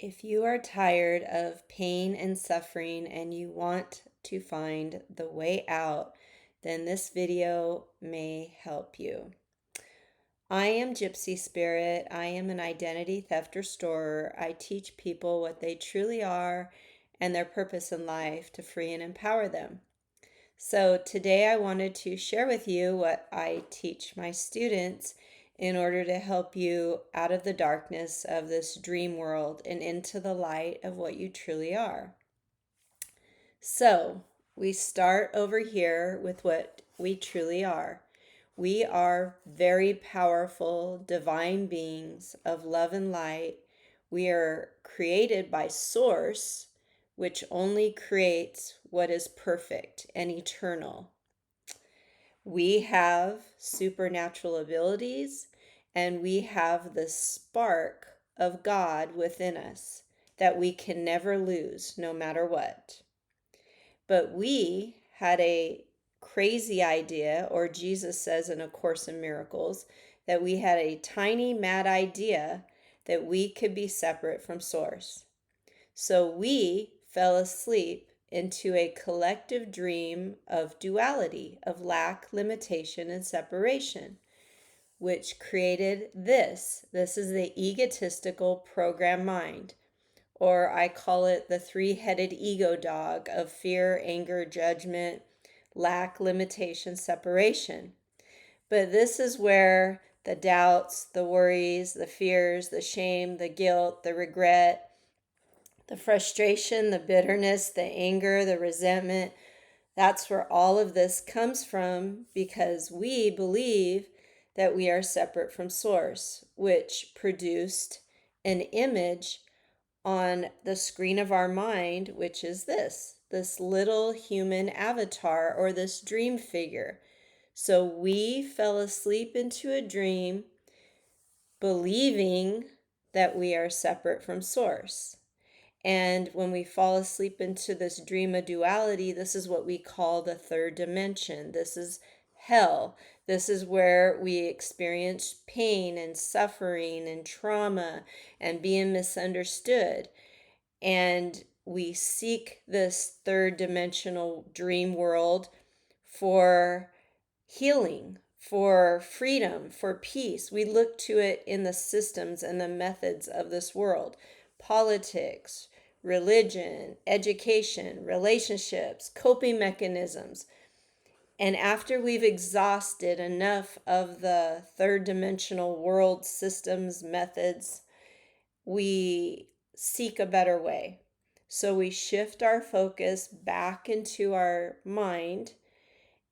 If you are tired of pain and suffering and you want to find the way out, then this video may help you. I am Gypsy Spirit. I am an identity theft restorer. I teach people what they truly are and their purpose in life to free and empower them. So today I wanted to share with you what I teach my students in order to help you out of the darkness of this dream world and into the light of what you truly are. So we start over here with what we truly are. We are very powerful divine beings of love and light. We are created by Source, which only creates what is perfect and eternal. We have supernatural abilities and we have the spark of God within us that we can never lose no matter what. But we had a crazy idea, or Jesus says in A Course in Miracles, that we had a tiny mad idea that we could be separate from Source. So we fell asleep into a collective dream of duality, of lack, limitation, and separation, which created this. This is the egotistical program mind, or I call it the three-headed ego dog of fear, anger, judgment, lack, limitation, separation. But this is where the doubts, the worries, the fears, the shame, the guilt, the regret, the frustration, the bitterness, the anger, the resentment, that's where all of this comes from because we believe that we are separate from Source, which produced an image on the screen of our mind, which is this little human avatar or this dream figure. So we fell asleep into a dream believing that we are separate from Source. And when we fall asleep into this dream of duality, this is what we call the third dimension. This is hell. This is where we experience pain and suffering and trauma and being misunderstood. And we seek this third dimensional dream world for healing, for freedom, for peace. We look to it in the systems and the methods of this world: politics, religion, education, relationships, coping mechanisms. And after we've exhausted enough of the third dimensional world systems, methods, we seek a better way. So we shift our focus back into our mind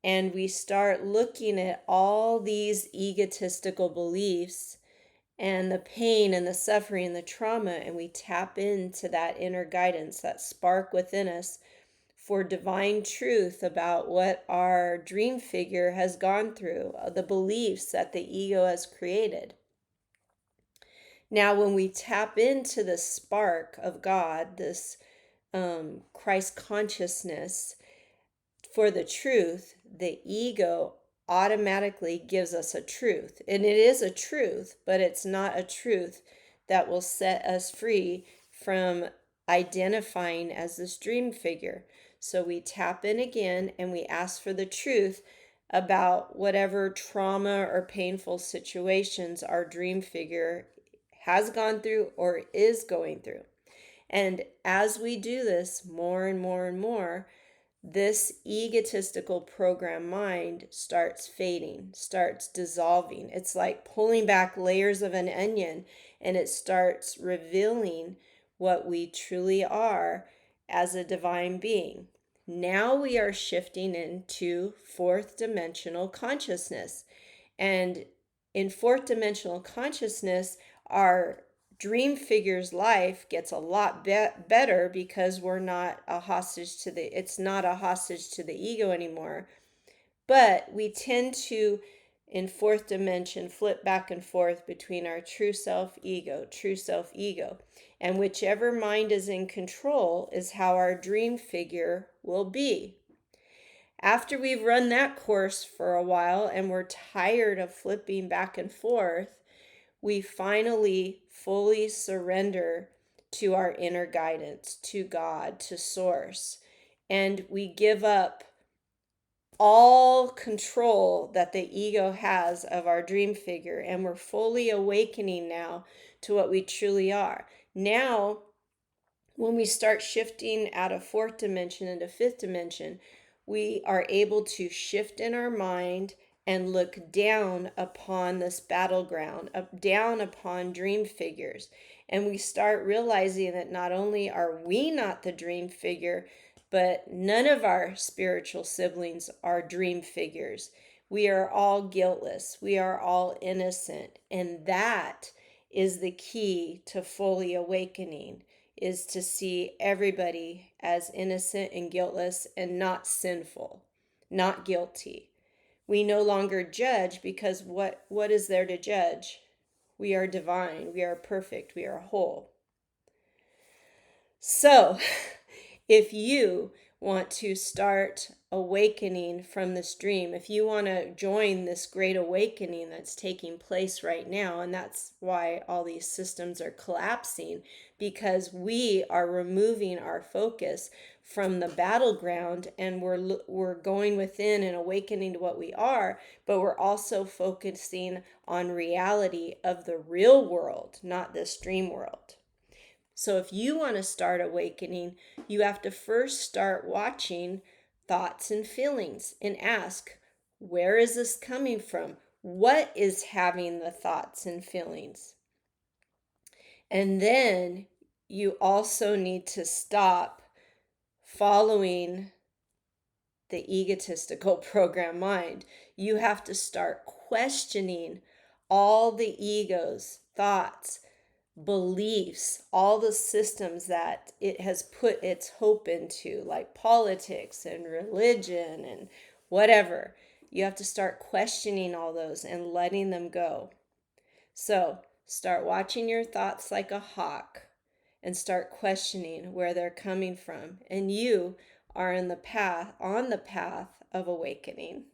and we start looking at all these egotistical beliefs and the pain and the suffering and the trauma, and we tap into that inner guidance, that spark within us for divine truth about what our dream figure has gone through, the beliefs that the ego has created. Now, when we tap into the spark of God, this Christ consciousness for the truth, the ego automatically gives us a truth. And it is a truth, but it's not a truth that will set us free from identifying as this dream figure. So we tap in again and we ask for the truth about whatever trauma or painful situations our dream figure has gone through or is going through. And as we do this more and more and more, this egotistical program mind starts fading, starts dissolving. It's like pulling back layers of an onion, and it starts revealing what we truly are as a divine being. Now we are shifting into fourth dimensional consciousness. And in fourth dimensional consciousness, our dream figure's life gets a lot better because we're not a hostage to it's not a hostage to the ego anymore. But we tend to, in fourth dimension, flip back and forth between our true self ego. And whichever mind is in control is how our dream figure will be. After we've run that course for a while and we're tired of flipping back and forth, we finally fully surrender to our inner guidance, to God, to Source. And we give up all control that the ego has of our dream figure, and we're fully awakening now to what we truly are. Now, when we start shifting out of fourth dimension into fifth dimension, we are able to shift in our mind and look down upon this battleground, down upon dream figures. And we start realizing that not only are we not the dream figure, but none of our spiritual siblings are dream figures. We are all guiltless. We are all innocent. And that is the key to fully awakening, is to see everybody as innocent and guiltless and not sinful, not guilty. We no longer judge, because what is there to judge? We are divine, we are perfect, we are whole. So, if you want to start awakening from this dream, if you want to join this great awakening that's taking place right now, and that's why all these systems are collapsing, because we are removing our focus from the battleground, and we're going within and awakening to what we are, but we're also focusing on reality of the real world, not this dream world. So if you want to start awakening, you have to first start watching thoughts and feelings and ask, where is this coming from? What is having the thoughts and feelings? And then you also need to stop following the egotistical program mind. You have to start questioning all the ego's thoughts, beliefs, all the systems that it has put its hope into, like politics and religion and whatever. You have to start questioning all those and letting them go. So start watching your thoughts like a hawk and start questioning where they're coming from. And you are on the path of awakening.